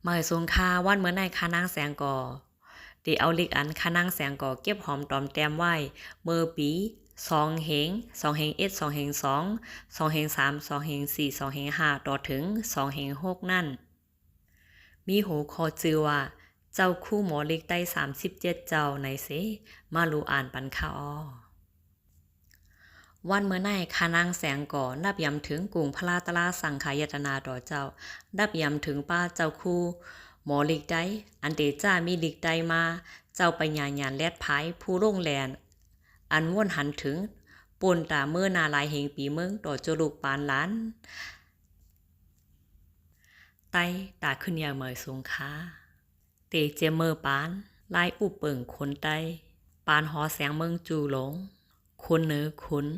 เมื่อสูงค่าวันเมื่อในคานางแสงก่อตีเอาลิกอันคานางแสงก่อเก็บหอมตอมแต้มไว้เมื่อปี2 เฮง 1 2 เฮง 2 เฮง 3 2 เฮง 4 2 เฮง 5ต่อถึง2 เฮง 6นั่นมีหูคอจือว่าเจ้าคู่หมอลิกได้37เจ้าในเสมาลูอ่านปันค่าอ้อวันเมื่อในคานางแสงก่อนับยำถึงกรุงพระราตลาสังขายตนาต่อเจ้านับยำถึงป้าเจ้าคู่หมอลิกได้อันเดจ้ามีลิกได้มาเจ้าปัญญาญาณแลดภายผู้โรงแลนอันว่นหันถึงปนตาเมื่อนาลายเหงปีเมืองต่อเจ้าลูกปานล้านไตตาขึ้นยาเมยสูงค้าเตเจเมอปานลายอุเปิงคนไตปานหอแสงเมืองจูหลงคนเนื้อขุน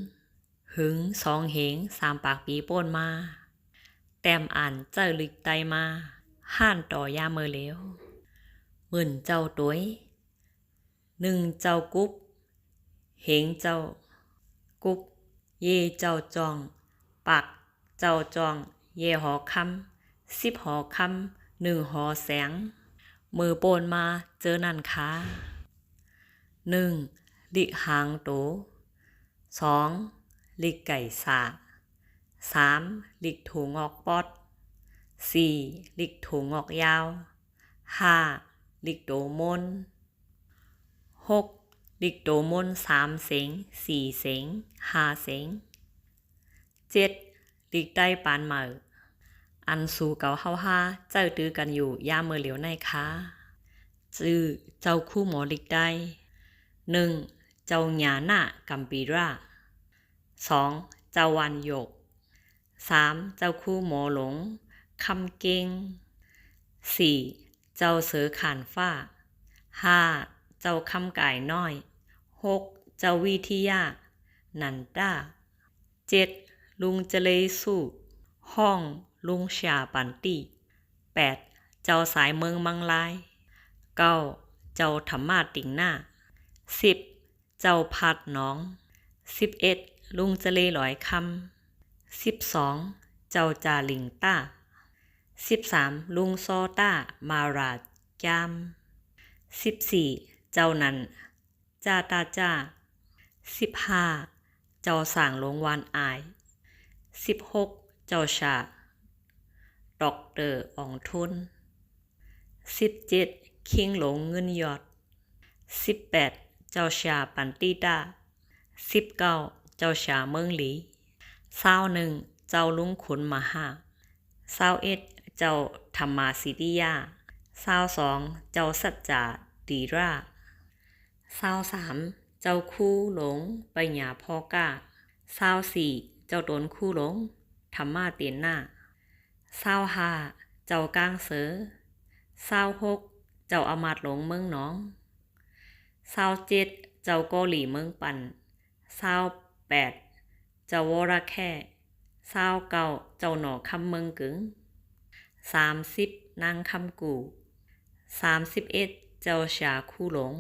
หึง2 เฮง 3 ปากปีโป้นมาแต้มอ่านเจ้าลิกไตมาห้านต่อยาเมอเหลวมื่นเจ้าต้วย1เจ้ากุ๊บเฮงเจ้ากุ๊บเย่เจ้าจองปักเจ้าจองเย่หอคำ10หอคำ1หอแสงมือโปนมาเจอนั่นค่ะ1ลิกหางโต2ลิกไก่สา3ลิกถูงอกปอด4ลิกถูงอกยาว5ลิกโตมน6ลิกโตมน3เสง4เสง5เสง7ลิกได้ปานเหมออันสู่เก่าเฮา5เจ้าตื้อกันอยู่ยามเมื่อเหลียวในค่ะจื้อเจ้าคู่หมอลิกได้1เจ้าหญาหน้ากัมปีรา2เจ้าวันโยก3เจ้าคู่หมอหลงคำเก่ง4เจ้าเสือขานฟ้า5เจ้าคำก่ายน้อย6เจ้าวิทยานันดา7ลุงเจเลสู้ห้องลุงชาปันตี8เจ้าสายเมืองมังลาย9เจ้าธรรมาติ่งหน้า10เจ้าพัดน้อง11ลุงเจเลหลอยคำ12เจ้าจาลิงต้า13ลุงซอต้ามาราจาม14เจ้านันจ้าตาจ้า15เจ้าสางหลงวานอาย16เจ้าชาดอกเตอร์อองทุน17คิงหลงเงินยอด18เจ้าชาปันติตา19เจ้าชาเมืองหลี21เจ้าลุงขุนมหา21เจ้าธรรมาสิริยา22เจ้าสัจจาดีรา23เจ้าคู่หลงปัญญาพ่อกา24เจ้าตนคู่หลงธรรมาเตียนหน้า25เจ้ากลางเสือ26เจ้าอมาตหลงเมืองหนอง27เจ้าเกาหลีเมืองปัน28เจ้าวรแค่29เจ้าหนอคำเมืองกึ๋ง30นางคำกู31เจ้าชาคู่หลง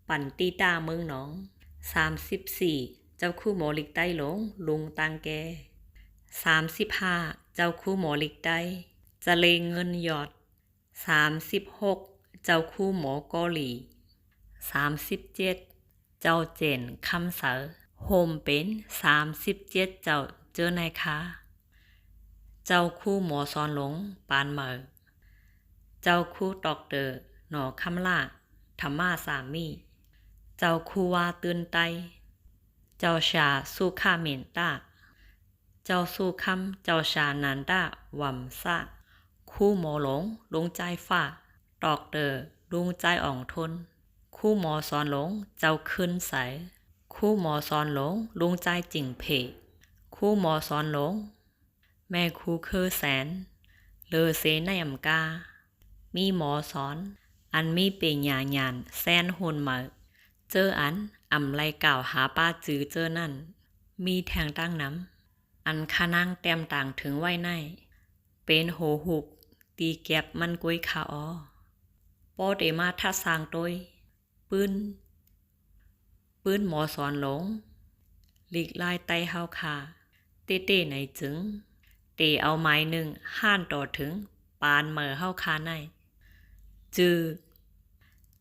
ปันตีตาเมืองหนอง34เจ้าคู่หมอลิกใต้หลงลุงตังแก35เจ้าคู่หมอลิกใต้จะเลงเงินยอด36เจ้าคู่หมอเกาหลี37เจ้าเจนคำเสอโฮมเป็น37เจ้าเจอในค่ะเจ้าคู่หมอซอนหลงปานเหมอเจ้าคู่ดอกเตอร์หนอคำล่าธรรมาสามีเจ้าคู่วาตื่นไตเจ้าชาสุขาเมนตาเจ้าสุคำเจ้าชานันดาวัมซาคู่หมอหลงลุงใจฟ้าดอกเตอร์ลุงใจอ่องทนคู่หมอซอนหลงเจ้าขึ้นใสคู่หมอซอนหลงลุงใจจิ่งเพคู่หมอซอนหลงแม่คู่เคอแสนเลอเซในอำกามีหมอสอนอันมีเปียญาณแซนหุนมาเจออันอำไลกล่าวหาป้าจือเจอนั่นมีแทงตั้งน้ำอันคานั่งแต้มต่างถึงไว้ในเป็นโหหุกตีแก็บมันกุ้ยขาอ้อปอเดมาทัดสางโดยปืนหมอสอนหลงหลีกลายไตเฮาคาเต้ๆไหนจึงเตเอาไม้1ห้านต่อถึงปานเหมอเฮาคาใน จื้อ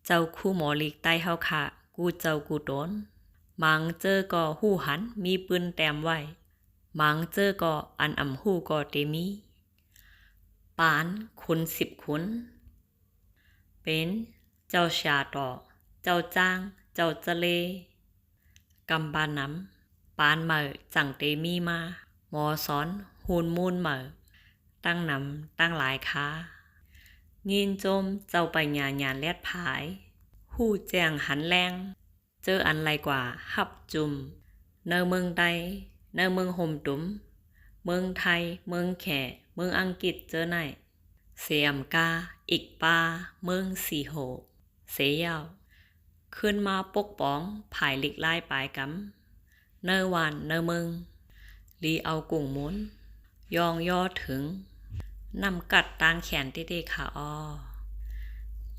เจ้าคู่หมอหลีกใต้เฮาค่ะกูเจ้ากูโดนมังเจอก็หู้หันมีปืนแต้มไว้มังเจอก็อันอำหู้ก็เตมีปานคุณ10คุณเป็นเจ้าชาต่อเจ้าจ้างเจ้าจะเลกำบานน้ำปานเหมอจังเตมีมาหมอสอนหูนมูลเหมอตั้งนำตั้งหลายค้ายินจมเจ้าไปญาแลดผายหู้แจ้งหันแรงเจออันไรกว่าหับจุมเนอเมืองใดเนอเมืองห่มตุ้มเมืองไทยเมืองแขเมืองอังกฤษเจอไหนเสียมกาอีกปาเมืองสีโหเสียาวขึ้นมาปกป้องภายหลิกไล่ปลายกำเนอวานเนอเมืองลีเอากุ่งมุนยองย่อถึงนำกัดตางแขนเต้ๆขาอ้อ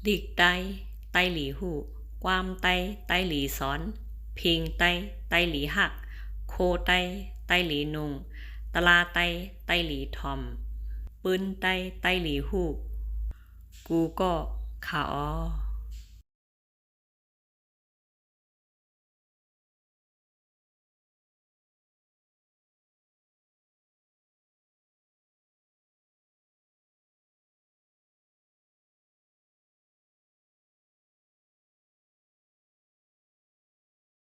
หลีกใต้หลีหูความใต้หลีสอนพิงใต้หลีหักโคใต้หลีนุงตลาใต้หลีทอมปืนใต้หลีหูกูก็ขาอ้อ